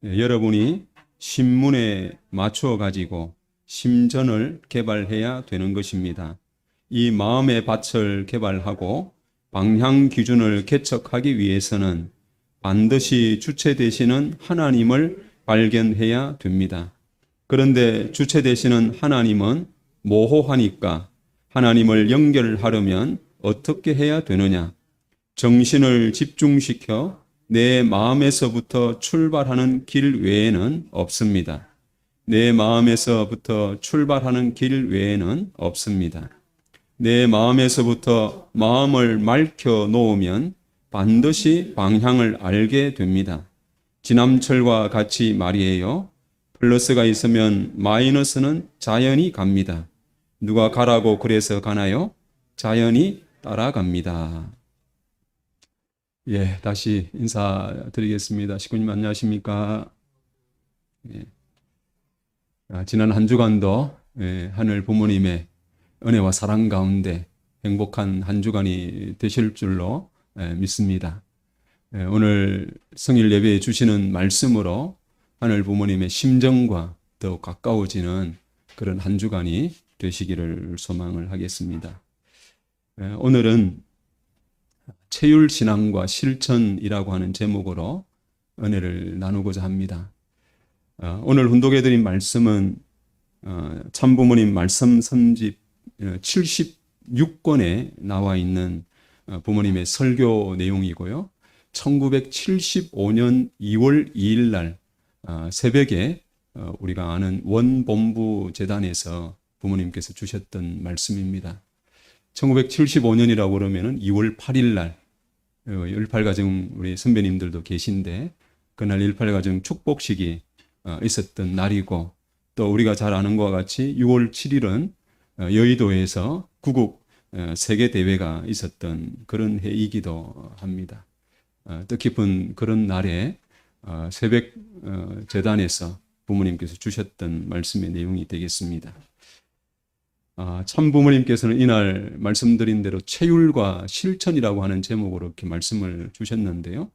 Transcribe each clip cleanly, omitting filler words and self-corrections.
여러분이 신문에 맞추어 가지고 심전을 개발해야 되는 것입니다. 이 마음의 밭을 개발하고 방향 기준을 개척하기 위해서는 반드시 주체 되시는 하나님을 발견해야 됩니다. 그런데 주체 되시는 하나님은 모호하니까 하나님을 연결하려면 어떻게 해야 되느냐? 정신을 집중시켜 내 마음에서부터 출발하는 길 외에는 없습니다. 내 마음에서부터 출발하는 길 외에는 없습니다. 내 마음에서부터 마음을 맑혀 놓으면 반드시 방향을 알게 됩니다. 지남철과 같이 말이에요. 플러스가 있으면 마이너스는 자연히 갑니다. 누가 가라고 그래서 가나요? 자연히 따라갑니다. 다시 인사드리겠습니다. 식구님 안녕하십니까? 지난 한 주간도 하늘 부모님의 은혜와 사랑 가운데 행복한 한 주간이 되실 줄로 믿습니다. 오늘 성일 예배에 주시는 말씀으로 하늘 부모님의 심정과 더욱 가까워지는 그런 한 주간이 되시기를 소망을 하겠습니다. 오늘은 체율신앙과 실천이라고 하는 제목으로 은혜를 나누고자 합니다. 오늘 훈독해드린 말씀은 참부모님 말씀 선집 76권에 나와 있는 부모님의 설교 내용이고요. 1975년 2월 2일 날 새벽에 우리가 아는 원본부 재단에서 부모님께서 주셨던 말씀입니다. 1975년이라고 그러면은 2월 8일 날 18가정 우리 선배님들도 계신데 그날 18가정 축복식이 있었던 날이고 또 우리가 잘 아는 것과 같이 6월 7일은 여의도에서 구국 세계대회가 있었던 그런 해이기도 합니다. 뜻깊은 그런 날에 새벽 재단에서 부모님께서 주셨던 말씀의 내용이 되겠습니다. 참 부모님께서는 이날 말씀드린 대로 체율과 실천이라고 하는 제목으로 이렇게 말씀을 주셨는데요.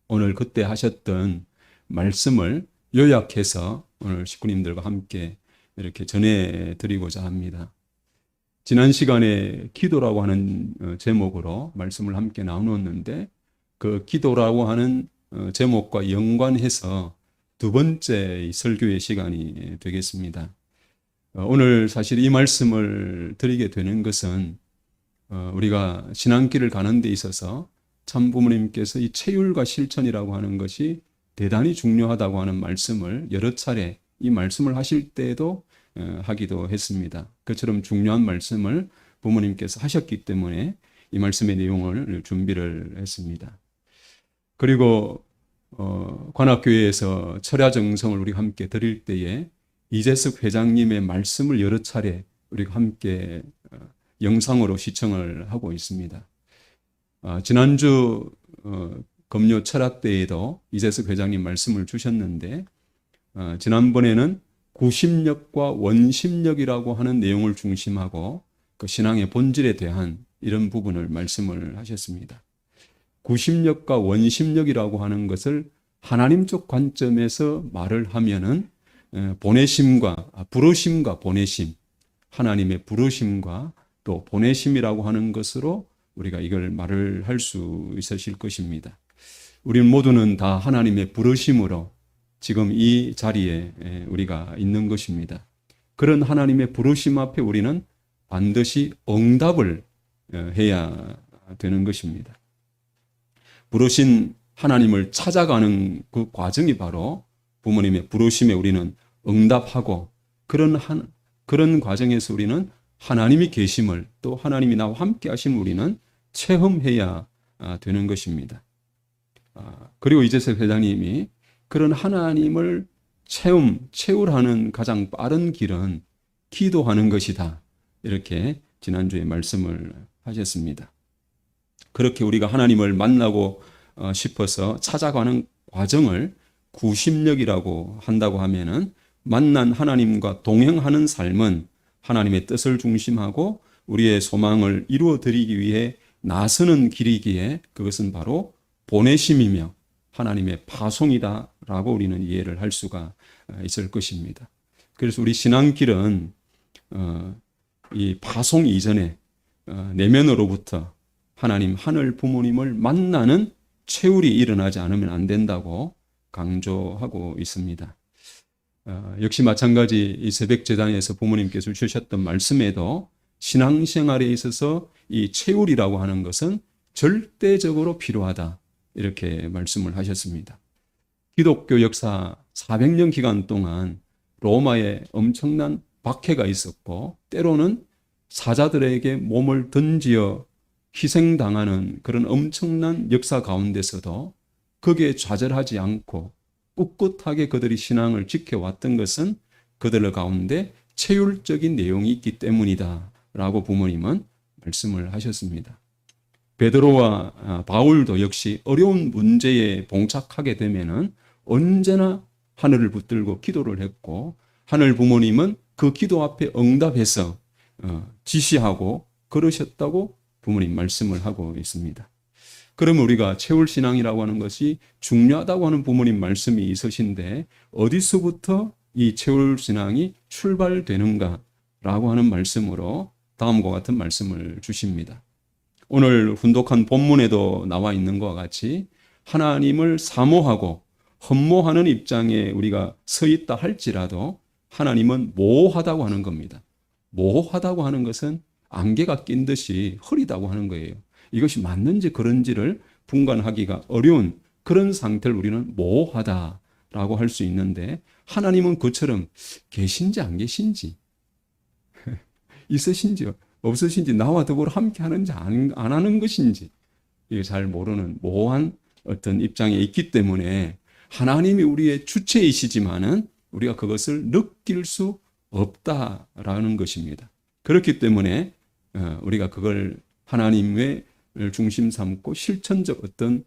오늘 그때 하셨던 말씀을 요약해서 오늘 식구님들과 함께 이렇게 전해드리고자 합니다. 지난 시간에 기도라고 하는 제목으로 말씀을 함께 나누었는데 그 기도라고 하는 제목과 연관해서 두 번째 설교의 시간이 되겠습니다. 오늘 사실 이 말씀을 드리게 되는 것은 우리가 신앙길을 가는 데 있어서 참 부모님께서 이 체율과 실천이라고 하는 것이 대단히 중요하다고 하는 말씀을 여러 차례 이 말씀을 하실 때에도 하기도 했습니다. 그처럼 중요한 말씀을 부모님께서 하셨기 때문에 이 말씀의 내용을 준비를 했습니다. 그리고 관악교회에서 철야정성을 우리가 함께 드릴 때에 이재석 회장님의 말씀을 여러 차례 우리가 함께 영상으로 시청을 하고 있습니다. 지난주 금요 철학대에도 이재석 회장님 말씀을 주셨는데 지난번에는 구심력과 원심력이라고 하는 내용을 중심하고 그 신앙의 본질에 대한 이런 부분을 말씀을 하셨습니다. 구심력과 원심력이라고 하는 것을 하나님적 관점에서 말을 하면은 부르심과 보내심, 하나님의 부르심과 또 보내심이라고 하는 것으로 우리가 이걸 말을 할 수 있으실 것입니다. 우리는 모두는 다 하나님의 부르심으로 지금 이 자리에 우리가 있는 것입니다. 그런 하나님의 부르심 앞에 우리는 반드시 응답을 해야 되는 것입니다. 부르신 하나님을 찾아가는 그 과정이 바로 부모님의 부르심에 우리는 응답하고 그런 과정에서 우리는 하나님이 계심을 또 하나님이 나와 함께 하심을 우리는 체험해야 되는 것입니다. 그리고 이재석 회장님이 그런 하나님을 체울하는 가장 빠른 길은 기도하는 것이다. 이렇게 지난주에 말씀을 하셨습니다. 그렇게 우리가 하나님을 만나고 싶어서 찾아가는 과정을 구심력이라고 한다고 하면은 만난 하나님과 동행하는 삶은 하나님의 뜻을 중심하고 우리의 소망을 이루어 드리기 위해 나서는 길이기에 그것은 바로 보내심이며 하나님의 파송이다라고 우리는 이해를 할 수가 있을 것입니다. 그래서 우리 신앙길은 이 파송 이전에 내면으로부터 하나님 하늘 부모님을 만나는 체울이 일어나지 않으면 안 된다고 강조하고 있습니다. 역시 마찬가지 이 새벽 제단에서 부모님께서 주셨던 말씀에도 신앙생활에 있어서 이 체울이라고 하는 것은 절대적으로 필요하다 이렇게 말씀을 하셨습니다. 기독교 역사 400년 기간 동안 로마에 엄청난 박해가 있었고 때로는 사자들에게 몸을 던지어 희생당하는 그런 엄청난 역사 가운데서도 거기에 좌절하지 않고 꿋꿋하게 그들이 신앙을 지켜왔던 것은 그들 가운데 체율적인 내용이 있기 때문이다 라고 부모님은 말씀을 하셨습니다. 베드로와 바울도 역시 어려운 문제에 봉착하게 되면은 언제나 하늘을 붙들고 기도를 했고 하늘 부모님은 그 기도 앞에 응답해서 지시하고 그러셨다고 부모님 말씀을 하고 있습니다. 그러면 우리가 체울신앙이라고 하는 것이 중요하다고 하는 부모님 말씀이 있으신데 어디서부터 이 체울신앙이 출발되는가라고 하는 말씀으로 다음과 같은 말씀을 주십니다. 오늘 훈독한 본문에도 나와 있는 것과 같이 하나님을 사모하고 흠모하는 입장에 우리가 서 있다 할지라도 하나님은 모호하다고 하는 겁니다. 모호하다고 하는 것은 안개가 낀 듯이 흐리다고 하는 거예요. 이것이 맞는지 그런지를 분간하기가 어려운 그런 상태를 우리는 모호하다라고 할 수 있는데 하나님은 그처럼 계신지 안 계신지 있으신지 없으신지 나와 더불어 함께 하는지 안 하는 것인지 이게 잘 모르는 모호한 어떤 입장에 있기 때문에 하나님이 우리의 주체이시지만은 우리가 그것을 느낄 수 없다라는 것입니다. 그렇기 때문에 우리가 그걸 하나님의 중심 삼고 실천적 어떤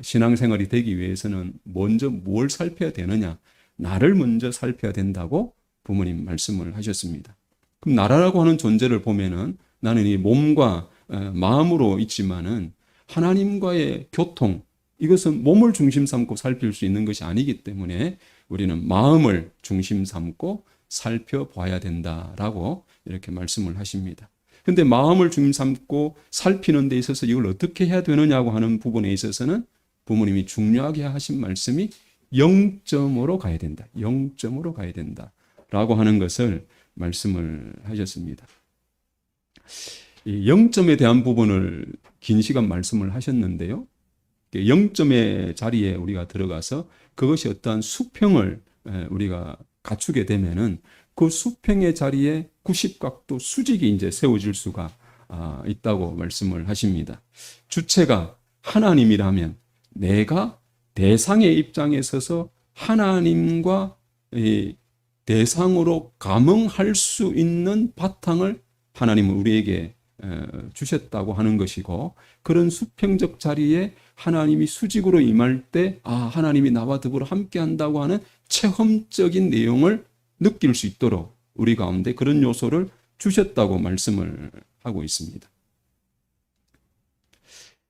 신앙생활이 되기 위해서는 먼저 뭘 살펴야 되느냐? 나를 먼저 살펴야 된다고 부모님 말씀을 하셨습니다. 그럼 나라라고 하는 존재를 보면은 나는 이 몸과 마음으로 있지만은 하나님과의 교통, 이것은 몸을 중심 삼고 살필 수 있는 것이 아니기 때문에 우리는 마음을 중심 삼고 살펴봐야 된다라고 이렇게 말씀을 하십니다. 근데 마음을 중심 삼고 살피는 데 있어서 이걸 어떻게 해야 되느냐고 하는 부분에 있어서는 부모님이 중요하게 하신 말씀이 0점으로 가야 된다. 0점으로 가야 된다. 라고 하는 것을 말씀을 하셨습니다. 이 0점에 대한 부분을 긴 시간 말씀을 하셨는데요. 0점의 자리에 우리가 들어가서 그것이 어떠한 수평을 우리가 갖추게 되면은 그 수평의 자리에 90각도 수직이 이제 세워질 수가 있다고 말씀을 하십니다. 주체가 하나님이라면 내가 대상의 입장에 서서 하나님과 대상으로 감응할 수 있는 바탕을 하나님은 우리에게 주셨다고 하는 것이고 그런 수평적 자리에 하나님이 수직으로 임할 때 하나님이 나와 더불어 함께 한다고 하는 체험적인 내용을 느낄 수 있도록 우리 가운데 그런 요소를 주셨다고 말씀을 하고 있습니다.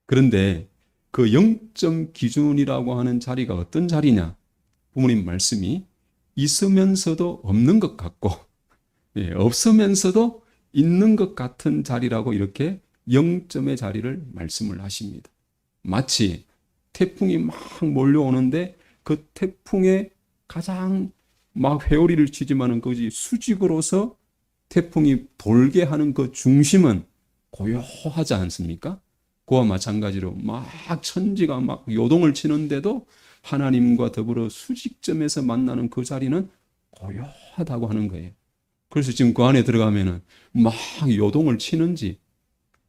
그런데 그 0점 기준이라고 하는 자리가 어떤 자리냐? 부모님 말씀이 있으면서도 없는 것 같고 없으면서도 있는 것 같은 자리라고 이렇게 0점의 자리를 말씀을 하십니다. 마치 태풍이 막 몰려오는데 그 태풍에 가장 막 회오리를 치지만은 그것이 수직으로서 태풍이 돌게 하는 그 중심은 고요하지 않습니까? 그와 마찬가지로 막 천지가 막 요동을 치는데도 하나님과 더불어 수직점에서 만나는 그 자리는 고요하다고 하는 거예요. 그래서 지금 그 안에 들어가면은 막 요동을 치는지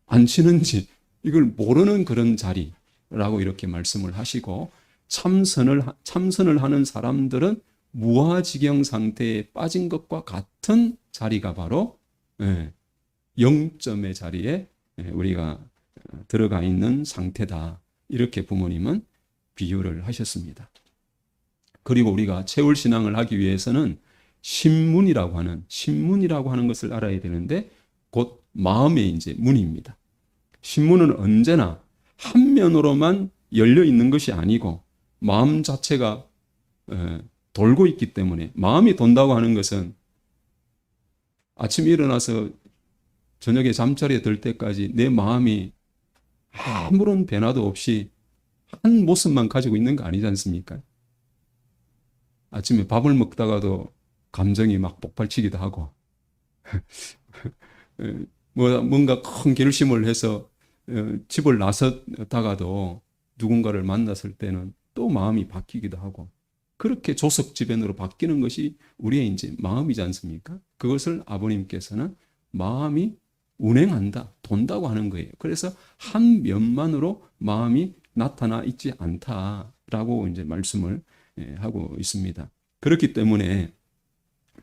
안 치는지 이걸 모르는 그런 자리라고 이렇게 말씀을 하시고 참선을 하는 사람들은 무아지경 상태에 빠진 것과 같은 자리가 바로 0점의 자리에 우리가 들어가 있는 상태다. 이렇게 부모님은 비유를 하셨습니다. 그리고 우리가 체울신앙을 하기 위해서는 신문이라고 하는 것을 알아야 되는데 곧 마음의 이제 문입니다. 신문은 언제나 한 면으로만 열려 있는 것이 아니고 마음 자체가 돌고 있기 때문에, 마음이 돈다고 하는 것은 아침에 일어나서 저녁에 잠자리에 들 때까지 내 마음이 아무런 변화도 없이 한 모습만 가지고 있는 거 아니지 않습니까? 아침에 밥을 먹다가도 감정이 막 폭발치기도 하고 뭔가 큰 결심을 해서 집을 나섰다가도 누군가를 만났을 때는 또 마음이 바뀌기도 하고, 그렇게 조석지변으로 바뀌는 것이 우리의 이제 마음이지 않습니까? 그것을 아버님께서는 마음이 운행한다, 돈다고 하는 거예요. 그래서 한 면만으로 마음이 나타나 있지 않다라고 이제 말씀을 하고 있습니다. 그렇기 때문에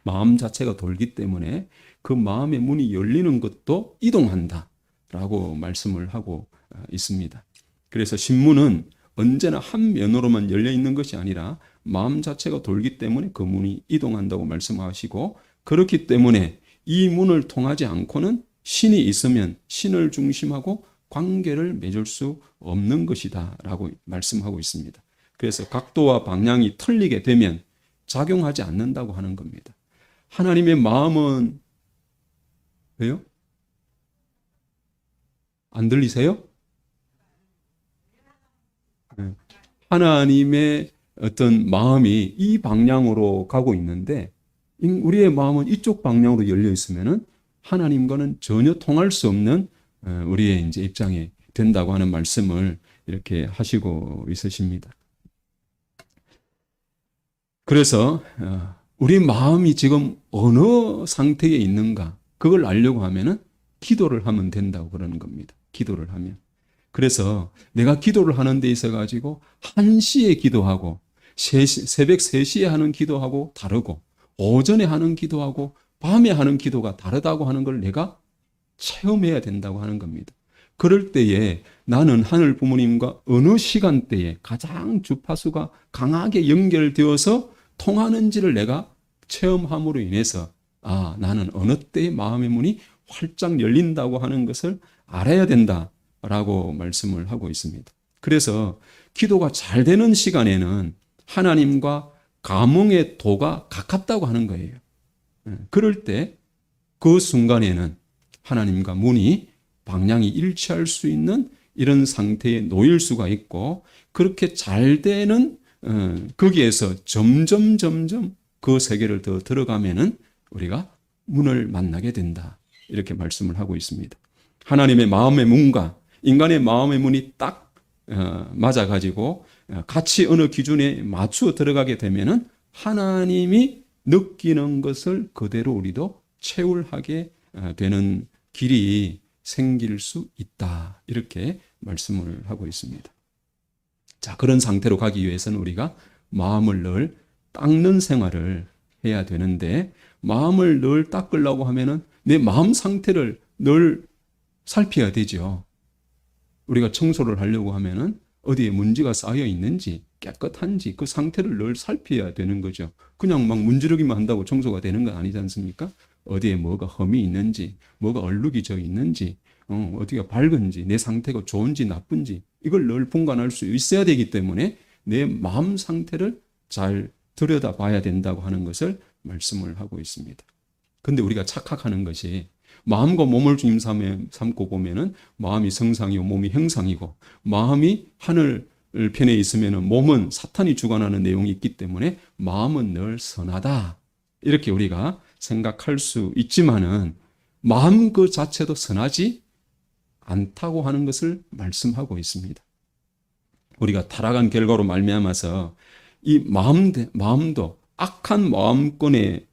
마음 자체가 돌기 때문에 그 마음의 문이 열리는 것도 이동한다라고 말씀을 하고 있습니다. 그래서 신문은 언제나 한 면으로만 열려 있는 것이 아니라 마음 자체가 돌기 때문에 그 문이 이동한다고 말씀하시고, 그렇기 때문에 이 문을 통하지 않고는 신이 있으면 신을 중심하고 관계를 맺을 수 없는 것이다 라고 말씀하고 있습니다. 그래서 각도와 방향이 틀리게 되면 작용하지 않는다고 하는 겁니다. 하나님의 마음은 왜요? 안 들리세요? 하나님의 어떤 마음이 이 방향으로 가고 있는데 우리의 마음은 이쪽 방향으로 열려 있으면은 하나님과는 전혀 통할 수 없는 우리의 이제 입장이 된다고 하는 말씀을 이렇게 하시고 있으십니다. 그래서 우리 마음이 지금 어느 상태에 있는가, 그걸 알려고 하면은 기도를 하면 된다고 그러는 겁니다. 기도를 하면. 그래서 내가 기도를 하는 데 있어 가지고 1시에 기도하고 새벽 3시에 하는 기도하고 다르고, 오전에 하는 기도하고 밤에 하는 기도가 다르다고 하는 걸 내가 체험해야 된다고 하는 겁니다. 그럴 때에 나는 하늘 부모님과 어느 시간대에 가장 주파수가 강하게 연결되어서 통하는지를 내가 체험함으로 인해서 나는 어느 때에 마음의 문이 활짝 열린다고 하는 것을 알아야 된다라고 말씀을 하고 있습니다. 그래서 기도가 잘 되는 시간에는 하나님과 감흥의 도가 가깝다고 하는 거예요. 그럴 때 그 순간에는 하나님과 문이 방향이 일치할 수 있는 이런 상태에 놓일 수가 있고, 그렇게 잘 되는 거기에서 점점 그 세계를 더 들어가면은 우리가 문을 만나게 된다, 이렇게 말씀을 하고 있습니다. 하나님의 마음의 문과 인간의 마음의 문이 딱 맞아가지고 같이 어느 기준에 맞추어 들어가게 되면은 하나님이 느끼는 것을 그대로 우리도 체울하게 되는 길이 생길 수 있다, 이렇게 말씀을 하고 있습니다. 자, 그런 상태로 가기 위해서는 우리가 마음을 늘 닦는 생활을 해야 되는데, 마음을 늘 닦으려고 하면은 내 마음 상태를 늘 살펴야 되죠. 우리가 청소를 하려고 하면은 어디에 문제가 쌓여 있는지, 깨끗한지 그 상태를 늘 살펴야 되는 거죠. 그냥 막 문지르기만 한다고 청소가 되는 건 아니지 않습니까? 어디에 뭐가 흠이 있는지, 뭐가 얼룩이 져 있는지, 어디가 밝은지, 내 상태가 좋은지 나쁜지, 이걸 늘 분간할 수 있어야 되기 때문에 내 마음 상태를 잘 들여다봐야 된다고 하는 것을 말씀을 하고 있습니다. 근데 우리가 착각하는 것이, 마음과 몸을 주님 삼고 보면은 마음이 성상이고 몸이 형상이고, 마음이 하늘 편에 있으면은 몸은 사탄이 주관하는 내용이 있기 때문에 마음은 늘 선하다, 이렇게 우리가 생각할 수 있지만은 마음 그 자체도 선하지 않다고 하는 것을 말씀하고 있습니다. 우리가 타락한 결과로 말미암아서 이 마음도 악한 마음권에,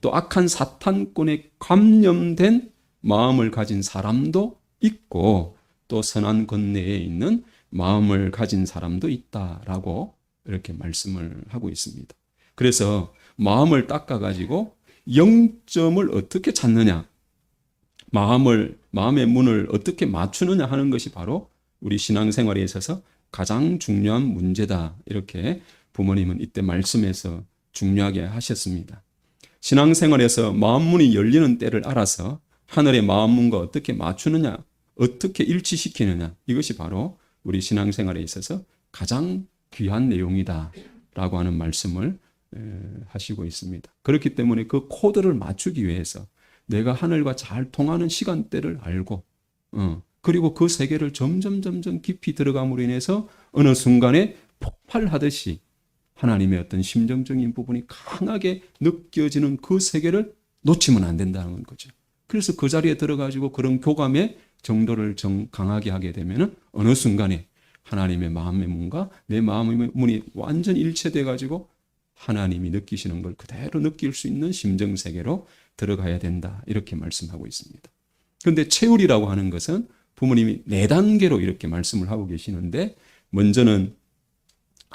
또 악한 사탄권에 감염된 마음을 가진 사람도 있고, 또 선한 권내에 있는 마음을 가진 사람도 있다라고 이렇게 말씀을 하고 있습니다. 그래서 마음을 닦아가지고 영점을 어떻게 찾느냐, 마음의 문을 어떻게 맞추느냐 하는 것이 바로 우리 신앙생활에 있어서 가장 중요한 문제다, 이렇게 부모님은 이때 말씀에서 중요하게 하셨습니다. 신앙생활에서 마음문이 열리는 때를 알아서 하늘의 마음문과 어떻게 맞추느냐, 어떻게 일치시키느냐, 이것이 바로 우리 신앙생활에 있어서 가장 귀한 내용이다라고 하는 말씀을 하시고 있습니다. 그렇기 때문에 그 코드를 맞추기 위해서 내가 하늘과 잘 통하는 시간대를 알고 그리고 그 세계를 점점 깊이 들어감으로 인해서 어느 순간에 폭발하듯이 하나님의 어떤 심정적인 부분이 강하게 느껴지는 그 세계를 놓치면 안 된다는 거죠. 그래서 그 자리에 들어가지고 그런 교감의 정도를 강하게 하게 되면 어느 순간에 하나님의 마음의 문과 내 마음의 문이 완전 일체돼 가지고 하나님이 느끼시는 걸 그대로 느낄 수 있는 심정세계로 들어가야 된다. 이렇게 말씀하고 있습니다. 그런데 채울이라고 하는 것은 부모님이 4단계로 이렇게 말씀을 하고 계시는데 먼저는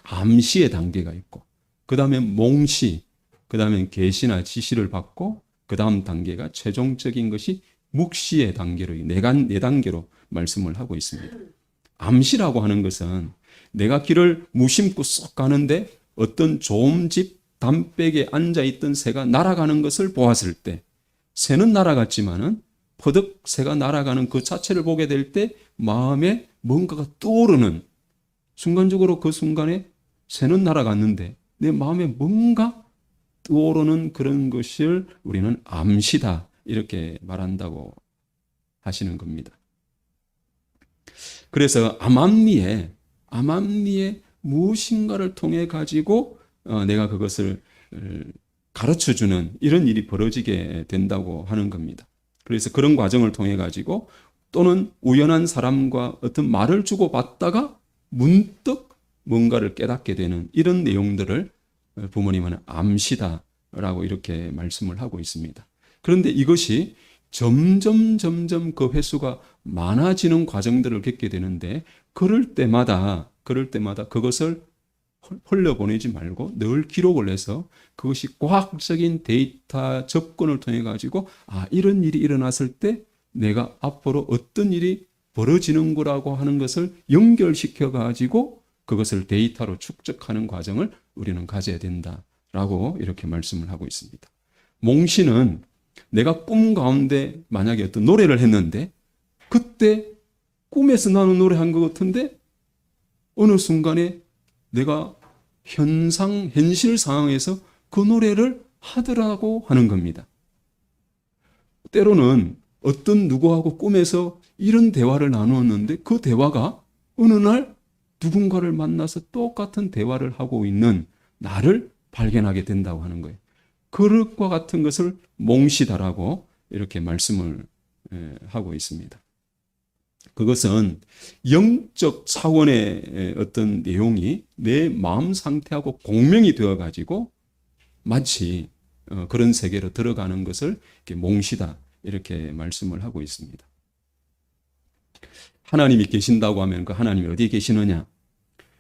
암시의 단계가 있고 그 다음에 몽시, 그 다음에 계시나 지시를 받고 그 다음 단계가 최종적인 것이 묵시의 단계로 4단계로 말씀을 하고 있습니다. 암시라고 하는 것은 내가 길을 무심코 쏙 가는데 어떤 좋은 집 담백에 앉아있던 새가 날아가는 것을 보았을 때 새는 날아갔지만은 퍼득 새가 날아가는 그 자체를 보게 될 때 마음에 뭔가가 떠오르는 순간적으로 그 순간에 새는 날아갔는데 내 마음에 뭔가 떠오르는 그런 것을 우리는 암시다 이렇게 말한다고 하시는 겁니다. 그래서 암암리에 무엇인가를 통해 가지고 내가 그것을 가르쳐주는 이런 일이 벌어지게 된다고 하는 겁니다. 그래서 그런 과정을 통해 가지고 또는 우연한 사람과 어떤 말을 주고받다가 문득 뭔가를 깨닫게 되는 이런 내용들을 부모님은 암시다라고 이렇게 말씀을 하고 있습니다. 그런데 이것이 점점 그 횟수가 많아지는 과정들을 겪게 되는데 그럴 때마다 그것을 흘려보내지 말고 늘 기록을 해서 그것이 과학적인 데이터 접근을 통해 가지고 이런 일이 일어났을 때 내가 앞으로 어떤 일이 벌어지는 거라고 하는 것을 연결시켜 가지고 그것을 데이터로 축적하는 과정을 우리는 가져야 된다라고 이렇게 말씀을 하고 있습니다. 몽시는 내가 꿈 가운데 만약에 어떤 노래를 했는데 그때 꿈에서 나는 노래한 것 같은데 어느 순간에 내가 현실 상황에서 그 노래를 하더라고 하는 겁니다. 때로는 어떤 누구하고 꿈에서 이런 대화를 나누었는데 그 대화가 어느 날 누군가를 만나서 똑같은 대화를 하고 있는 나를 발견하게 된다고 하는 거예요. 그릇과 같은 것을 몽시다라고 이렇게 말씀을 하고 있습니다. 그것은 영적 차원의 어떤 내용이 내 마음 상태하고 공명이 되어가지고 마치 그런 세계로 들어가는 것을 이렇게 몽시다 이렇게 말씀을 하고 있습니다. 하나님이 계신다고 하면 그 하나님이 어디에 계시느냐?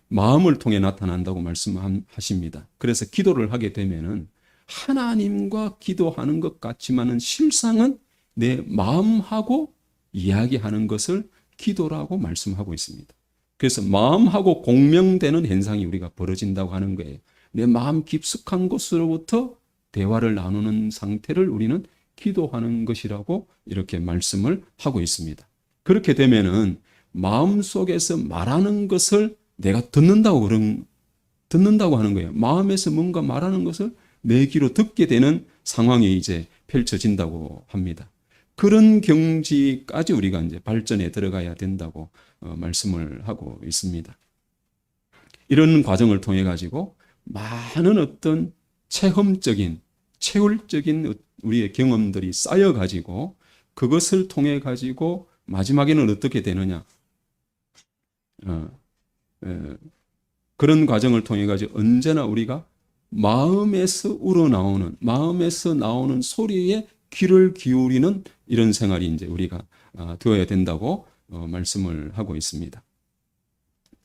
마음을 통해 나타난다고 말씀하십니다. 그래서 기도를 하게 되면은 하나님과 기도하는 것 같지만은 실상은 내 마음하고 이야기하는 것을 기도라고 말씀하고 있습니다. 그래서 마음하고 공명되는 현상이 우리가 벌어진다고 하는 거예요. 내 마음 깊숙한 곳으로부터 대화를 나누는 상태를 우리는 기도하는 것이라고 이렇게 말씀을 하고 있습니다. 그렇게 되면은 마음속에서 말하는 것을 내가 듣는다고 하는 거예요. 마음에서 뭔가 말하는 것을 내 귀로 듣게 되는 상황이 이제 펼쳐진다고 합니다. 그런 경지까지 우리가 이제 발전에 들어가야 된다고 말씀을 하고 있습니다. 이런 과정을 통해 가지고 많은 어떤 체험적인, 체울적인 우리의 경험들이 쌓여 가지고 그것을 통해 가지고 마지막에는 어떻게 되느냐? 그런 과정을 통해 가지고 언제나 우리가 마음에서 우러나오는, 마음에서 나오는 소리에 귀를 기울이는 이런 생활이 이제 우리가 되어야 된다고 말씀을 하고 있습니다.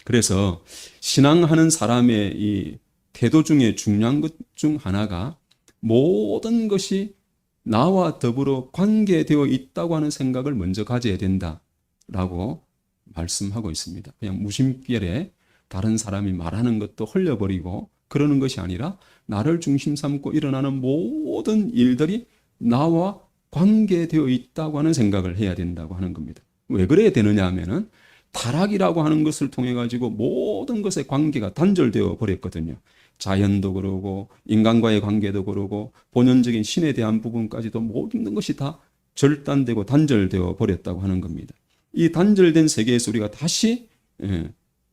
그래서 신앙하는 사람의 이 태도 중에 중요한 것 중 하나가 모든 것이 나와 더불어 관계되어 있다고 하는 생각을 먼저 가져야 된다라고 말씀하고 있습니다. 그냥 무심결에 다른 사람이 말하는 것도 흘려버리고 그러는 것이 아니라 나를 중심 삼고 일어나는 모든 일들이 나와 관계되어 있다고 하는 생각을 해야 된다고 하는 겁니다. 왜 그래야 되느냐 하면은 타락이라고 하는 것을 통해 가지고 모든 것의 관계가 단절되어 버렸거든요. 자연도 그러고 인간과의 관계도 그러고 본연적인 신에 대한 부분까지도 모든 것이 다 절단되고 단절되어 버렸다고 하는 겁니다. 이 단절된 세계에서 우리가 다시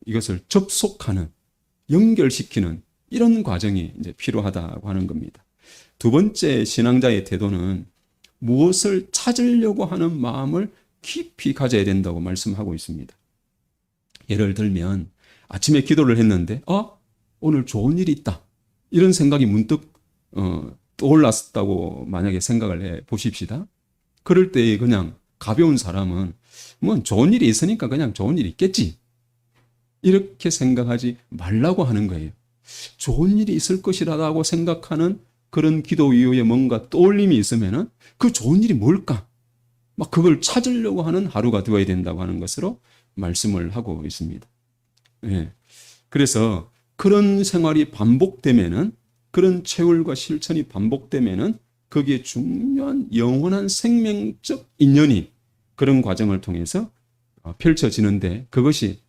이것을 접속하는, 연결시키는 이런 과정이 이제 필요하다고 하는 겁니다. 두 번째 신앙자의 태도는 무엇을 찾으려고 하는 마음을 깊이 가져야 된다고 말씀하고 있습니다. 예를 들면 아침에 기도를 했는데 오늘 좋은 일이 있다, 이런 생각이 문득 떠올랐다고 만약에 생각을 해 보십시다. 그럴 때 그냥 가벼운 사람은 뭐 좋은 일이 있으니까 그냥 좋은 일이 있겠지, 이렇게 생각하지 말라고 하는 거예요. 좋은 일이 있을 것이라고 생각하는 그런 기도 이후에 뭔가 떠올림이 있으면은 그 좋은 일이 뭘까? 막 그걸 찾으려고 하는 하루가 되어야 된다고 하는 것으로 말씀을 하고 있습니다. 예. 그래서 그런 생활이 반복되면은, 그런 체울과 실천이 반복되면은 거기에 중요한 영원한 생명적 인연이 그런 과정을 통해서 펼쳐지는데, 그것이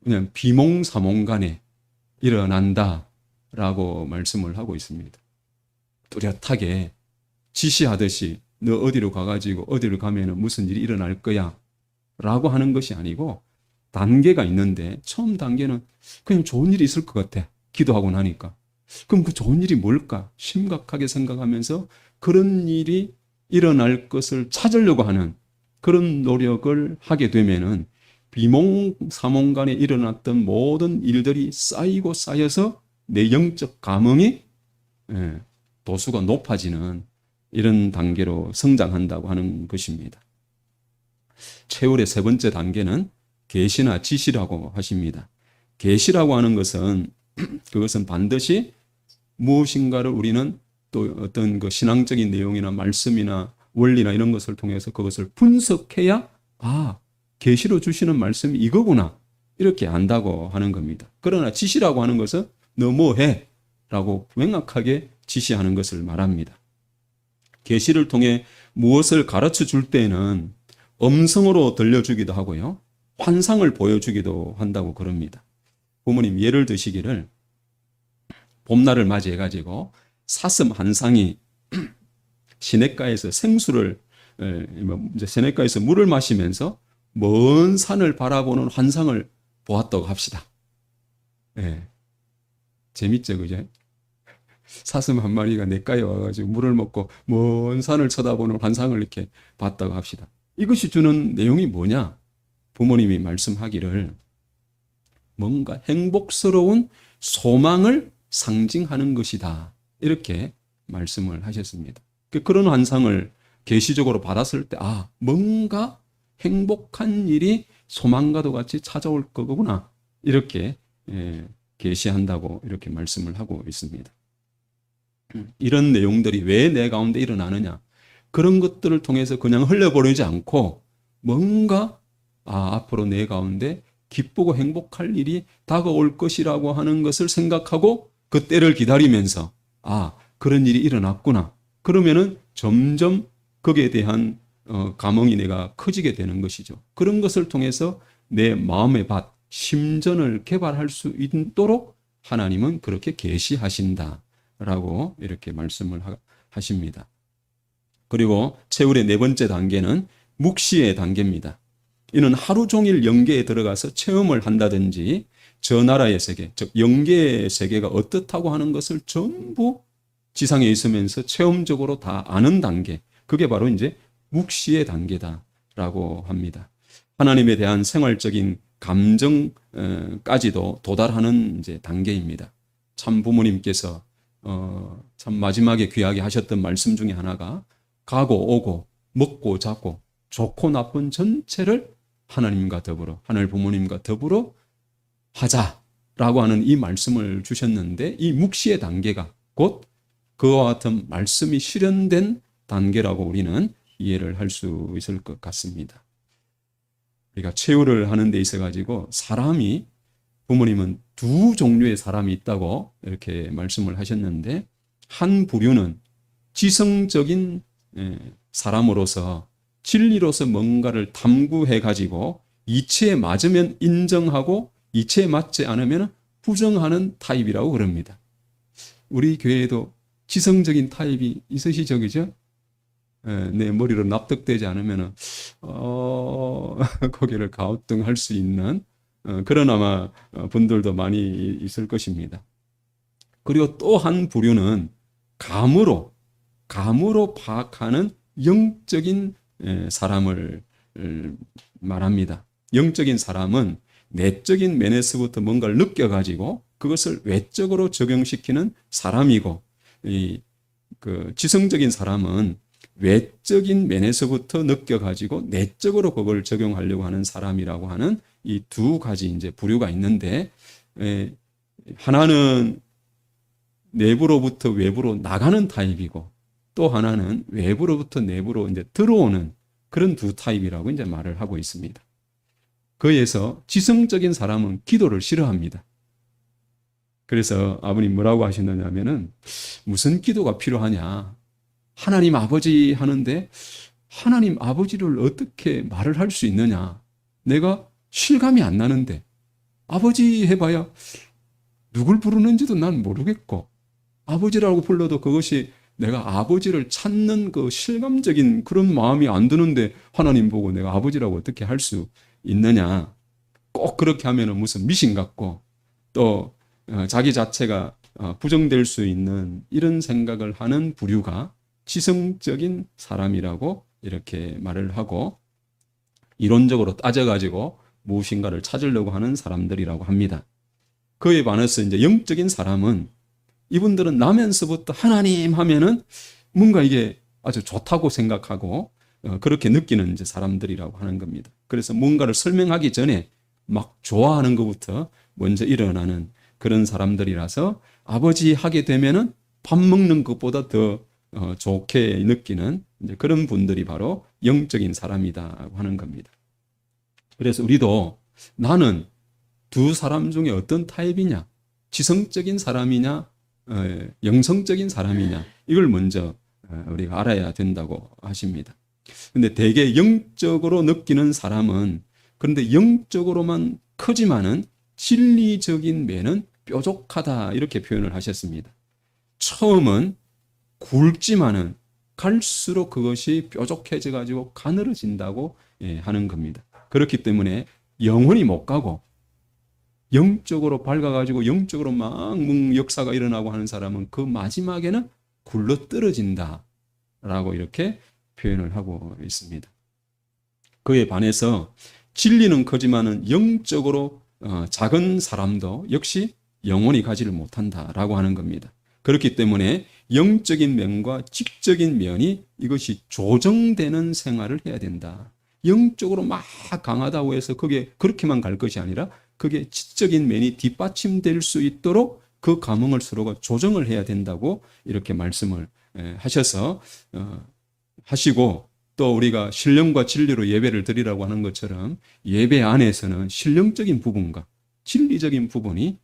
그냥 비몽사몽간에 일어난다라고 말씀을 하고 있습니다. 뚜렷하게 지시하듯이 너 어디로 가가지고 어디로 가면은 무슨 일이 일어날 거야 라고 하는 것이 아니고, 단계가 있는데 처음 단계는 그냥 좋은 일이 있을 것 같아, 기도하고 나니까. 그럼 그 좋은 일이 뭘까 심각하게 생각하면서 그런 일이 일어날 것을 찾으려고 하는 그런 노력을 하게 되면은 비몽사몽간에 일어났던 모든 일들이 쌓이고 쌓여서 내 영적 감흥이 도수가 높아지는 이런 단계로 성장한다고 하는 것입니다. 체울의 세 번째 단계는 계시나 지시라고 하십니다. 계시라고 하는 것은 그것은 반드시 무엇인가를 우리는 또 어떤 그 신앙적인 내용이나 말씀이나 원리나 이런 것을 통해서 그것을 분석해야 계시로 주시는 말씀이 이거구나, 이렇게 안다고 하는 겁니다. 그러나 지시라고 하는 것은 너 뭐 해? 라고 명확하게 지시하는 것을 말합니다. 계시를 통해 무엇을 가르쳐 줄 때는 음성으로 들려주기도 하고요, 환상을 보여주기도 한다고 그럽니다. 부모님 예를 드시기를, 봄날을 맞이해 가지고 사슴 한 쌍이 시냇가에서 시냇가에서 물을 마시면서 먼 산을 바라보는 환상을 보았다고 합시다. 재밌죠, 그죠? 사슴 한 마리가 냇가에 와가지고 물을 먹고 먼 산을 쳐다보는 환상을 이렇게 봤다고 합시다. 이것이 주는 내용이 뭐냐? 부모님이 말씀하기를 뭔가 행복스러운 소망을 상징하는 것이다, 이렇게 말씀을 하셨습니다. 그런 환상을 계시적으로 받았을 때 뭔가 행복한 일이 소망과도 같이 찾아올 거구나, 이렇게 계시한다고 이렇게 말씀을 하고 있습니다. 이런 내용들이 왜 내 가운데 일어나느냐, 그런 것들을 통해서 그냥 흘려보내지 않고 뭔가 앞으로 내 가운데 기쁘고 행복할 일이 다가올 것이라고 하는 것을 생각하고 그 때를 기다리면서 그런 일이 일어났구나, 그러면은 점점 거기에 대한 감흥이 내가 커지게 되는 것이죠. 그런 것을 통해서 내 마음의 밭, 심전을 개발할 수 있도록 하나님은 그렇게 계시하신다라고 이렇게 말씀을 하십니다. 그리고 체울의 네 번째 단계는 묵시의 단계입니다. 이는 하루 종일 영계에 들어가서 체험을 한다든지 저 나라의 세계, 즉 영계의 세계가 어떻다고 하는 것을 전부 지상에 있으면서 체험적으로 다 아는 단계, 그게 바로 이제 묵시의 단계다라고 합니다. 하나님에 대한 생활적인 감정까지도 도달하는 이제 단계입니다. 참 부모님께서 참 마지막에 귀하게 하셨던 말씀 중에 하나가 가고 오고 먹고 자고 좋고 나쁜 전체를 하나님과 더불어, 하늘 부모님과 더불어 하자라고 하는 이 말씀을 주셨는데, 이 묵시의 단계가 곧 그와 같은 말씀이 실현된 단계라고 우리는 이해를 할 수 있을 것 같습니다. 우리가 체육을 하는 데 있어 가지고 사람이, 부모님은 두 종류의 사람이 있다고 이렇게 말씀을 하셨는데, 한 부류는 지성적인 사람으로서 진리로서 뭔가를 탐구해 가지고 이치에 맞으면 인정하고 이치에 맞지 않으면 부정하는 타입이라고 그럽니다. 우리 교회에도 지성적인 타입이 있으시죠, 그죠? 내 머리로 납득되지 않으면 고개를 갸우뚱할 수 있는 그런 아마 분들도 많이 있을 것입니다. 그리고 또 한 부류는 감으로 파악하는 영적인 사람을 말합니다. 영적인 사람은 내적인 면에서부터 뭔가를 느껴가지고 그것을 외적으로 적용시키는 사람이고, 그 지성적인 사람은 외적인 면에서부터 느껴가지고 내적으로 그걸 적용하려고 하는 사람이라고 하는 이 두 가지 이제 부류가 있는데, 하나는 내부로부터 외부로 나가는 타입이고, 또 하나는 외부로부터 내부로 이제 들어오는 그런 두 타입이라고 이제 말을 하고 있습니다. 그에서 지성적인 사람은 기도를 싫어합니다. 그래서 아버님 뭐라고 하시느냐면은, 무슨 기도가 필요하냐? 하나님 아버지 하는데 하나님 아버지를 어떻게 말을 할 수 있느냐? 내가 실감이 안 나는데 아버지 해봐야 누굴 부르는지도 난 모르겠고, 아버지라고 불러도 그것이 내가 아버지를 찾는 그 실감적인 그런 마음이 안 드는데 하나님 보고 내가 아버지라고 어떻게 할 수 있느냐? 꼭 그렇게 하면은 무슨 미신 같고, 또 자기 자체가 부정될 수 있는 이런 생각을 하는 부류가 지성적인 사람이라고 이렇게 말을 하고, 이론적으로 따져가지고 무엇인가를 찾으려고 하는 사람들이라고 합니다. 그에 반해서 이제 영적인 사람은, 이분들은 나면서부터 하나님 하면은 뭔가 이게 아주 좋다고 생각하고 그렇게 느끼는 이제 사람들이라고 하는 겁니다. 그래서 뭔가를 설명하기 전에 막 좋아하는 것부터 먼저 일어나는 그런 사람들이라서, 아버지 하게 되면은 밥 먹는 것보다 더 좋게 느끼는 이제 그런 분들이 바로 영적인 사람이다고 하는 겁니다. 그래서 우리도 나는 두 사람 중에 어떤 타입이냐, 지성적인 사람이냐, 영성적인 사람이냐, 이걸 먼저 우리가 알아야 된다고 하십니다. 근데 대개 영적으로 느끼는 사람은, 그런데 영적으로만 크지만은 진리적인 면은 뾰족하다, 이렇게 표현을 하셨습니다. 처음은 굵지만은 갈수록 그것이 뾰족해져 가지고 가늘어진다고 하는 겁니다. 그렇기 때문에 영혼이 못 가고 영적으로 밝아가지고 영적으로 막 역사가 일어나고 하는 사람은 그 마지막에는 굴러 떨어진다라고 이렇게 표현을 하고 있습니다. 그에 반해서 진리는 크지만은 영적으로 작은 사람도 역시 영원히 가지를 못한다라고 하는 겁니다. 그렇기 때문에 영적인 면과 지적인 면이 이것이 조정되는 생활을 해야 된다. 영적으로 막 강하다고 해서 그게 그렇게만 갈 것이 아니라 그게 지적인 면이 뒷받침될 수 있도록 그 감흥을 서로가 조정을 해야 된다고 이렇게 말씀을 하셔서 하시고, 또 우리가 신령과 진리로 예배를 드리라고 하는 것처럼 예배 안에서는 신령적인 부분과 진리적인 부분이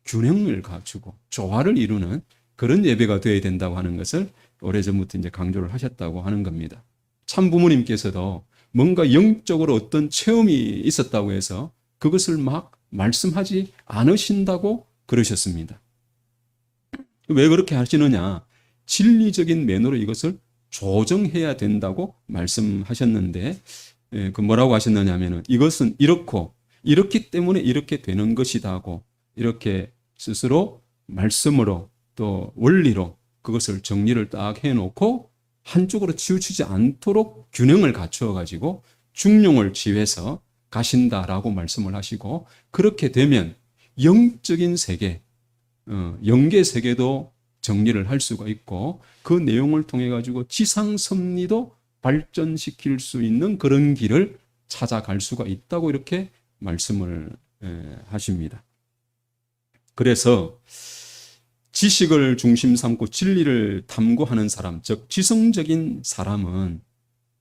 균형을 갖추고 조화를 이루는 그런 예배가 되어야 된다고 하는 것을 오래전부터 이제 강조를 하셨다고 하는 겁니다. 참 부모님께서도 뭔가 영적으로 어떤 체험이 있었다고 해서 그것을 막 말씀하지 않으신다고 그러셨습니다. 왜 그렇게 하시느냐? 진리적인 면으로 이것을 조정해야 된다고 말씀하셨는데, 그 뭐라고 하셨느냐 하면은, 이것은 이렇기 때문에 이렇게 되는 것이다고 이렇게 스스로 말씀으로 또 원리로 그것을 정리를 딱 해놓고 한쪽으로 치우치지 않도록 균형을 갖추어 가지고 중용을 지해서 가신다라고 말씀을 하시고, 그렇게 되면 영적인 세계, 영계 세계도 정리를 할 수가 있고 그 내용을 통해 가지고 지상 섭리도 발전시킬 수 있는 그런 길을 찾아갈 수가 있다고 이렇게 말씀을 하십니다. 그래서 지식을 중심 삼고 진리를 탐구하는 사람, 즉 지성적인 사람은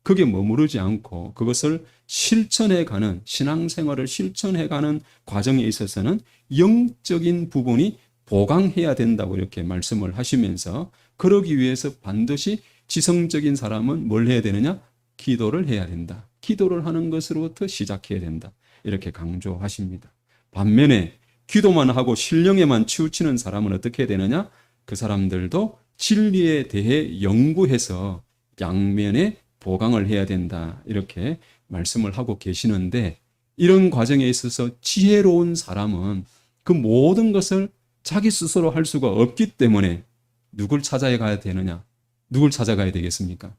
그게 머무르지 않고 그것을 실천해가는, 신앙생활을 실천해가는 과정에 있어서는 영적인 부분이 보강해야 된다고 이렇게 말씀을 하시면서, 그러기 위해서 반드시 지성적인 사람은 뭘 해야 되느냐? 기도를 해야 된다. 기도를 하는 것으로부터 시작해야 된다. 이렇게 강조하십니다. 반면에 기도만 하고 신령에만 치우치는 사람은 어떻게 되느냐? 그 사람들도 진리에 대해 연구해서 양면에 보강을 해야 된다. 이렇게 말씀을 하고 계시는데, 이런 과정에 있어서 지혜로운 사람은 그 모든 것을 자기 스스로 할 수가 없기 때문에 누굴 찾아가야 되느냐? 누굴 찾아가야 되겠습니까?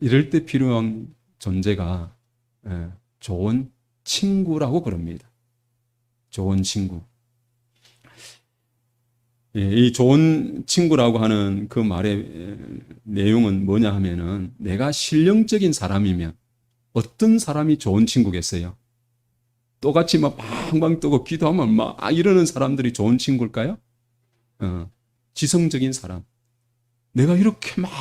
이럴 때 필요한 존재가 좋은 친구라고 그럽니다. 좋은 친구. 이 좋은 친구라고 하는 그 말의 내용은 뭐냐 하면은, 내가 신령적인 사람이면 어떤 사람이 좋은 친구겠어요? 똑같이 막 방방 뜨고 기도하면 막 이러는 사람들이 좋은 친구일까요? 지성적인 사람. 내가 이렇게 막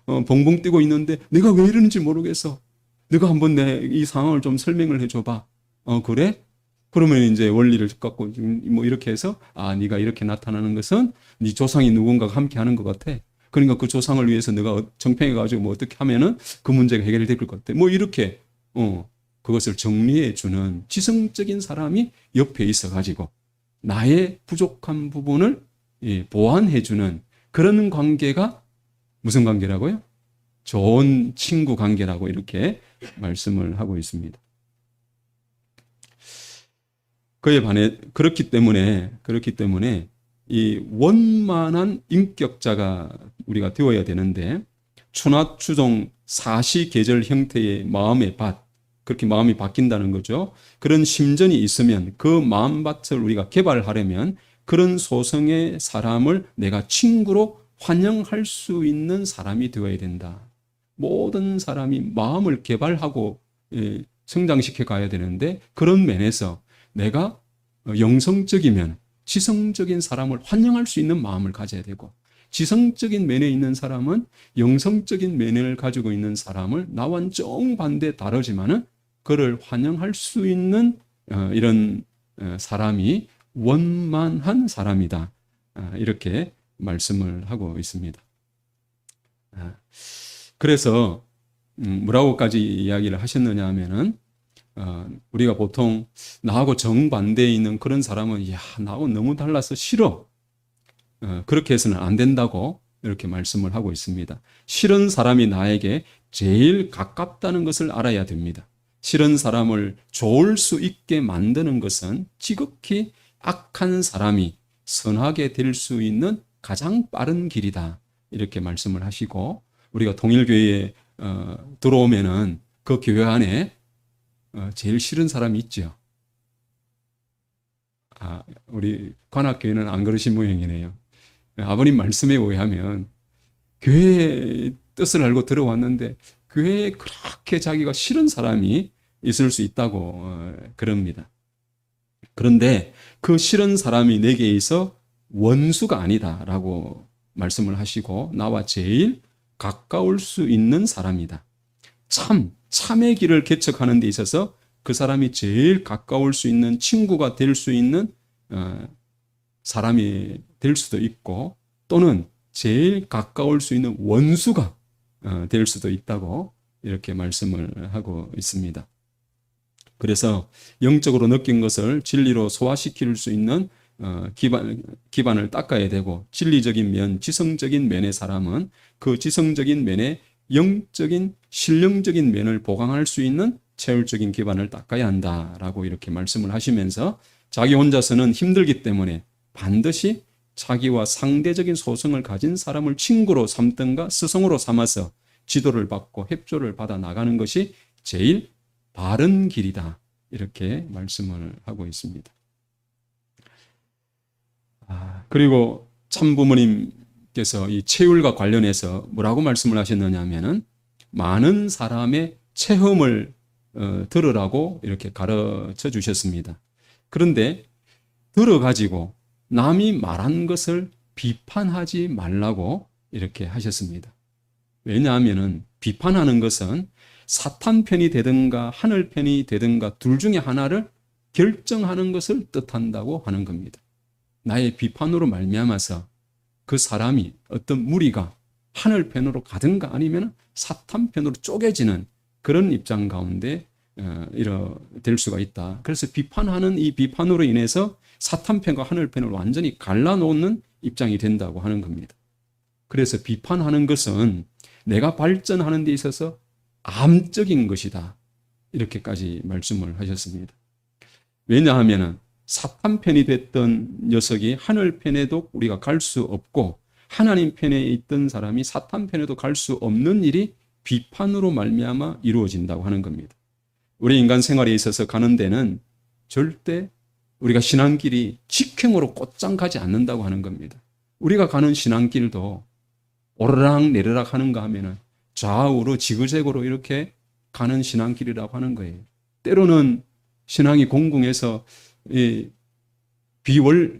벙벙 뛰고 있는데 내가 왜 이러는지 모르겠어. 내가 한번 내 이 상황을 좀 설명을 해줘봐. 그래? 그러면 이제 원리를 갖고 뭐 이렇게 해서, 네가 이렇게 나타나는 것은 네 조상이 누군가가 함께 하는 것 같아. 그러니까 그 조상을 위해서 내가 정평해가지고 뭐 어떻게 하면은 그 문제가 해결될 것 같아. 뭐 이렇게 그것을 정리해 주는 지성적인 사람이 옆에 있어가지고 나의 부족한 부분을 보완해 주는 그런 관계가 무슨 관계라고요? 좋은 친구 관계라고 이렇게 말씀을 하고 있습니다. 그에 반해 그렇기 때문에 이 원만한 인격자가 우리가 되어야 되는데, 추나추종 사시계절 형태의 마음의 밭, 그렇게 마음이 바뀐다는 거죠. 그런 심전이 있으면 그 마음밭을 우리가 개발하려면 그런 소성의 사람을 내가 친구로 환영할 수 있는 사람이 되어야 된다. 모든 사람이 마음을 개발하고 성장시켜 가야 되는데, 그런 면에서 내가 영성적이면 지성적인 사람을 환영할 수 있는 마음을 가져야 되고, 지성적인 면에 있는 사람은 영성적인 면을 가지고 있는 사람을 나와는 정반대 다르지만은 그를 환영할 수 있는 이런 사람이 원만한 사람이다. 이렇게 말씀을 하고 있습니다. 그래서 뭐라고까지 이야기를 하셨느냐 하면은, 우리가 보통 나하고 정반대에 있는 그런 사람은 나하고 너무 달라서 싫어. 그렇게 해서는 안 된다고 이렇게 말씀을 하고 있습니다. 싫은 사람이 나에게 제일 가깝다는 것을 알아야 됩니다. 싫은 사람을 좋을 수 있게 만드는 것은 지극히 악한 사람이 선하게 될 수 있는 가장 빠른 길이다. 이렇게 말씀을 하시고, 우리가 통일교회에 들어오면은 그 교회 안에 제일 싫은 사람이 있죠. 우리 관악교회는 안 그러신 모양이네요. 아버님 말씀에 의하면 교회의 뜻을 알고 들어왔는데 교회에 그렇게 자기가 싫은 사람이 있을 수 있다고 그럽니다. 그런데 그 싫은 사람이 내게 있어 원수가 아니다라고 말씀을 하시고, 나와 제일 가까울 수 있는 사람이다. 참의 길을 개척하는 데 있어서 그 사람이 제일 가까울 수 있는 친구가 될 수 있는 사람이 될 수도 있고, 또는 제일 가까울 수 있는 원수가 될 수도 있다고 이렇게 말씀을 하고 있습니다. 그래서 영적으로 느낀 것을 진리로 소화시킬 수 있는 기반을 닦아야 되고, 진리적인 면, 지성적인 면의 사람은 그 지성적인 면에 영적인 신령적인 면을 보강할 수 있는 체율적인 기반을 닦아야 한다라고 이렇게 말씀을 하시면서, 자기 혼자서는 힘들기 때문에 반드시 자기와 상대적인 소성을 가진 사람을 친구로 삼든가 스승으로 삼아서 지도를 받고 협조를 받아 나가는 것이 제일 바른 길이다. 이렇게 말씀을 하고 있습니다. 그리고 참부모님께서 이 체율과 관련해서 뭐라고 말씀을 하셨느냐 하면은, 많은 사람의 체험을 들으라고 이렇게 가르쳐 주셨습니다. 그런데 들어가지고 남이 말한 것을 비판하지 말라고 이렇게 하셨습니다. 왜냐하면은 비판하는 것은 사탄 편이 되든가 하늘 편이 되든가 둘 중에 하나를 결정하는 것을 뜻한다고 하는 겁니다. 나의 비판으로 말미암아서 그 사람이, 어떤 무리가 하늘 편으로 가든가 아니면 사탄 편으로 쪼개지는 그런 입장 가운데 될 수가 있다. 그래서 비판하는 이 비판으로 인해서 사탄편과 하늘편을 완전히 갈라놓는 입장이 된다고 하는 겁니다. 그래서 비판하는 것은 내가 발전하는 데 있어서 암적인 것이다. 이렇게까지 말씀을 하셨습니다. 왜냐하면 사탄 편이 됐던 녀석이 하늘 편에도 우리가 갈 수 없고 하나님 편에 있던 사람이 사탄 편에도 갈 수 없는 일이 비판으로 말미암아 이루어진다고 하는 겁니다. 우리 인간 생활에 있어서 가는 데는 절대 우리가 신앙길이 직행으로 곧장 가지 않는다고 하는 겁니다. 우리가 가는 신앙길도 오르락 내리락 하는가 하면은 좌우로 지그재그로 이렇게 가는 신앙길이라고 하는 거예요. 때로는 신앙이 공공해서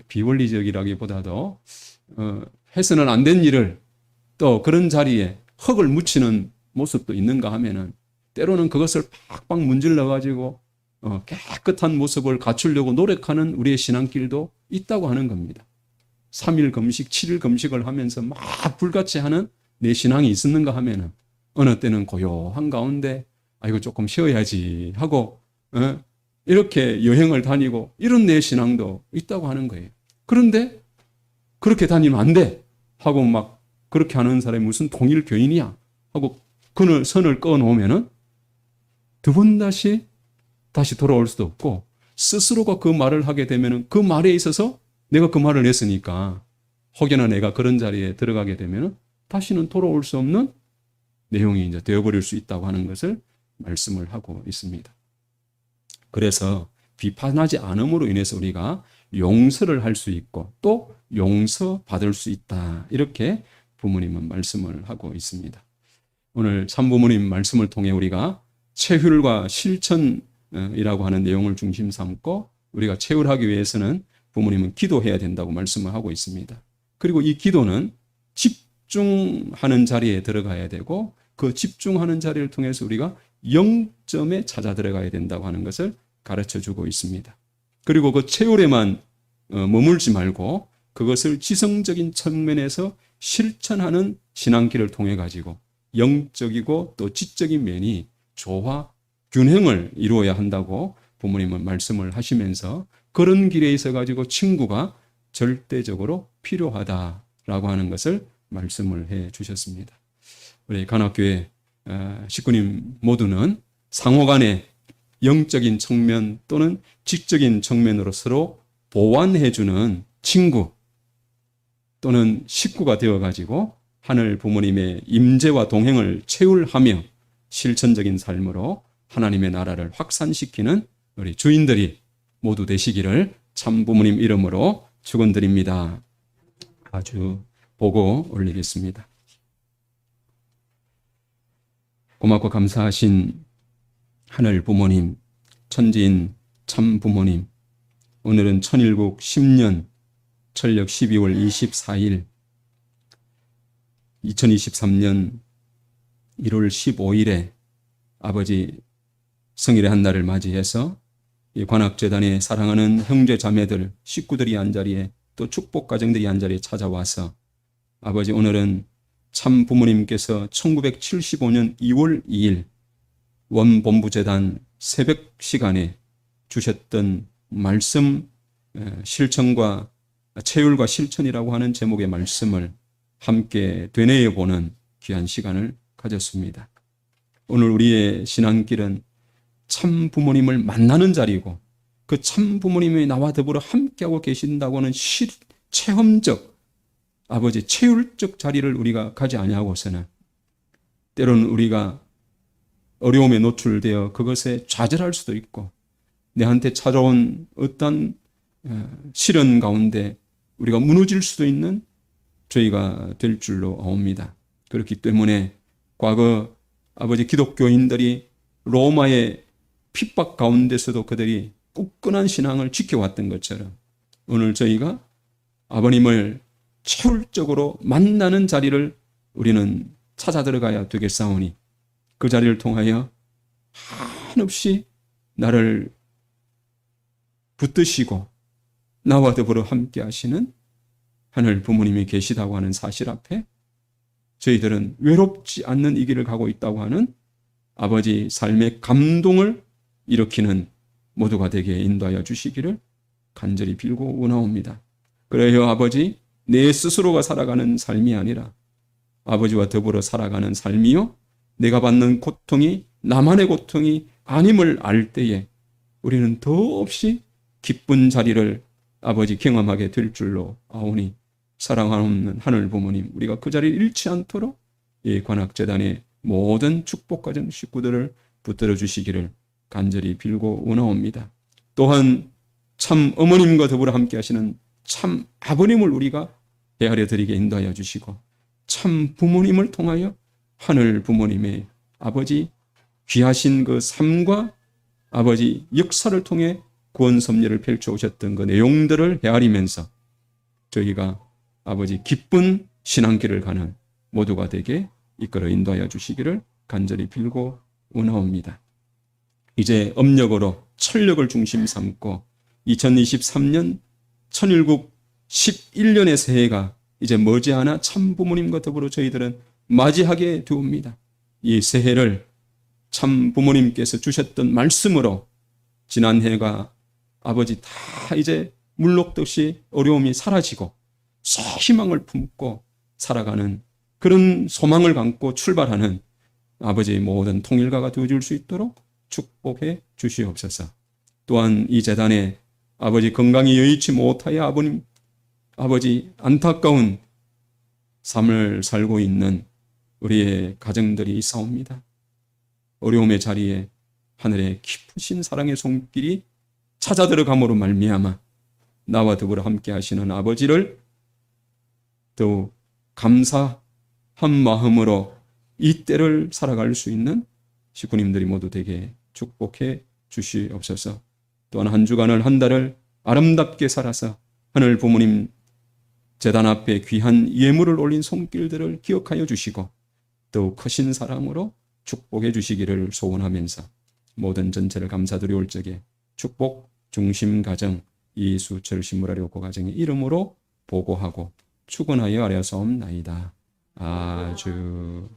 비원리적이라기보다도 해서는 안 된 일을 또 그런 자리에 흙을 묻히는 모습도 있는가 하면은 때로는 그것을 팍팍 문질러 가지고 깨끗한 모습을 갖추려고 노력하는 우리의 신앙길도 있다고 하는 겁니다. 3일 금식, 7일 금식을 하면서 막 불같이 하는 내 신앙이 있었는가 하면은 어느 때는 고요한 가운데 이거 조금 쉬어야지 하고 이렇게 여행을 다니고 이런 내 신앙도 있다고 하는 거예요. 그런데 그렇게 다니면 안 돼 하고 막 그렇게 하는 사람이 무슨 통일 교인이야 하고 선을 꺼놓으면은 두 번 다시 돌아올 수도 없고 스스로가 그 말을 하게 되면은 그 말에 있어서 내가 그 말을 했으니까 혹여나 내가 그런 자리에 들어가게 되면은 다시는 돌아올 수 없는 내용이 이제 되어버릴 수 있다고 하는 것을 말씀을 하고 있습니다. 그래서 비판하지 않음으로 인해서 우리가 용서를 할 수 있고 또 용서받을 수 있다. 이렇게 부모님은 말씀을 하고 있습니다. 오늘 참부모님 말씀을 통해 우리가 체휼과 실천이라고 하는 내용을 중심 삼고 우리가 체휼하기 위해서는 부모님은 기도해야 된다고 말씀을 하고 있습니다. 그리고 이 기도는 집중하는 자리에 들어가야 되고 그 집중하는 자리를 통해서 우리가 영점에 찾아 들어가야 된다고 하는 것을 가르쳐 주고 있습니다. 그리고 그 체휼에만 머물지 말고 그것을 지성적인 측면에서 실천하는 신앙길을 통해 가지고 영적이고 또 지적인 면이 조화, 균형을 이루어야 한다고 부모님은 말씀을 하시면서 그런 길에 있어 가지고 친구가 절대적으로 필요하다라고 하는 것을 말씀을 해 주셨습니다. 우리 간학교회 식구님 모두는 상호간에 영적인 측면 또는 지적인 측면으로 서로 보완해주는 친구 또는 식구가 되어가지고 하늘 부모님의 임재와 동행을 체휼하며 실천적인 삶으로 하나님의 나라를 확산시키는 우리 주인들이 모두 되시기를 참 부모님 이름으로 축원드립니다. 아주 보고 올리겠습니다. 고맙고 감사하신 하늘 부모님, 천지인 참 부모님, 오늘은 천일국 10년 철력 12월 24일 2023년 1월 15일에 아버지 성일의 한 날을 맞이해서 이 관악재단의 사랑하는 형제 자매들, 식구들이 한 자리에 또 축복 가정들이 한 자리에 찾아와서 아버지 오늘은 참 부모님께서 1975년 2월 2일 원본부재단 새벽 시간에 주셨던 말씀 실천과 체휼과 실천이라고 하는 제목의 말씀을 함께 되뇌어 보는 귀한 시간을 가졌습니다. 오늘 우리의 신앙길은 참 부모님을 만나는 자리고 그 참 부모님이 나와 더불어 함께하고 계신다고 하는 체험적 아버지 체휼적 자리를 우리가 가지 아니하고서는 때로는 우리가 어려움에 노출되어 그것에 좌절할 수도 있고 내한테 찾아온 어떤 시련 가운데 우리가 무너질 수도 있는 저희가 될 줄로 아옵니다. 그렇기 때문에 과거 아버지 기독교인들이 로마의 핍박 가운데서도 그들이 굳건한 신앙을 지켜왔던 것처럼 오늘 저희가 아버님을 체휼적으로 만나는 자리를 우리는 찾아 들어가야 되겠사오니 그 자리를 통하여 한없이 나를 붙드시고 나와 더불어 함께 하시는 하늘 부모님이 계시다고 하는 사실 앞에 저희들은 외롭지 않는 이 길을 가고 있다고 하는 아버지 삶의 감동을 일으키는 모두가 되게 인도하여 주시기를 간절히 빌고 원하옵니다. 그래요 아버지, 내 스스로가 살아가는 삶이 아니라 아버지와 더불어 살아가는 삶이요, 내가 받는 고통이 나만의 고통이 아님을 알 때에 우리는 더없이 기쁜 자리를 아버지 경험하게 될 줄로 아오니, 사랑하는 하늘 부모님, 우리가 그 자리를 잃지 않도록 이 관악재단의 모든 축복가정 식구들을 붙들어 주시기를 간절히 빌고 원하옵니다. 또한 참 어머님과 더불어 함께 하시는 참 아버님을 우리가 헤아려 드리게 인도하여 주시고, 참 부모님을 통하여 하늘 부모님의 아버지 귀하신 그 삶과 아버지 역사를 통해 구원 섭리를 펼쳐 오셨던 그 내용들을 헤아리면서 저희가 아버지 기쁜 신앙길을 가는 모두가 되게 이끌어 인도하여 주시기를 간절히 빌고 원하옵니다. 이제 음력으로 철력을 중심 삼고 2023년 천일국 11년의 새해가 이제 머지않아 참 부모님과 더불어 저희들은 맞이하게 되옵니다. 이 새해를 참 부모님께서 주셨던 말씀으로 지난해가 아버지 다 이제 물녹듯이 어려움이 사라지고 희망을 품고 살아가는 그런 소망을 갖고 출발하는 아버지의 모든 통일가가 되어줄 수 있도록 축복해 주시옵소서. 또한 이 재단에 아버지 건강이 여의치 못하여 아버지 안타까운 삶을 살고 있는 우리의 가정들이 있사옵니다. 어려움의 자리에 하늘의 깊으신 사랑의 손길이 찾아 들어감으로 말미암아 나와 더불어 함께 하시는 아버지를 더욱 감사한 마음으로 이 때를 살아갈 수 있는 식구님들이 모두 되게 축복해 주시옵소서. 또한 한 주간을 한 달을 아름답게 살아서 하늘 부모님 제단 앞에 귀한 예물을 올린 손길들을 기억하여 주시고 더욱 크신 사랑으로 축복해 주시기를 소원하면서 모든 전체를 감사드리올 적에 축복 중심 가정 이수철 신무라리 옥고 가정의 이름으로 보고하고 축원하여 아뢰어사옵나이다. 아주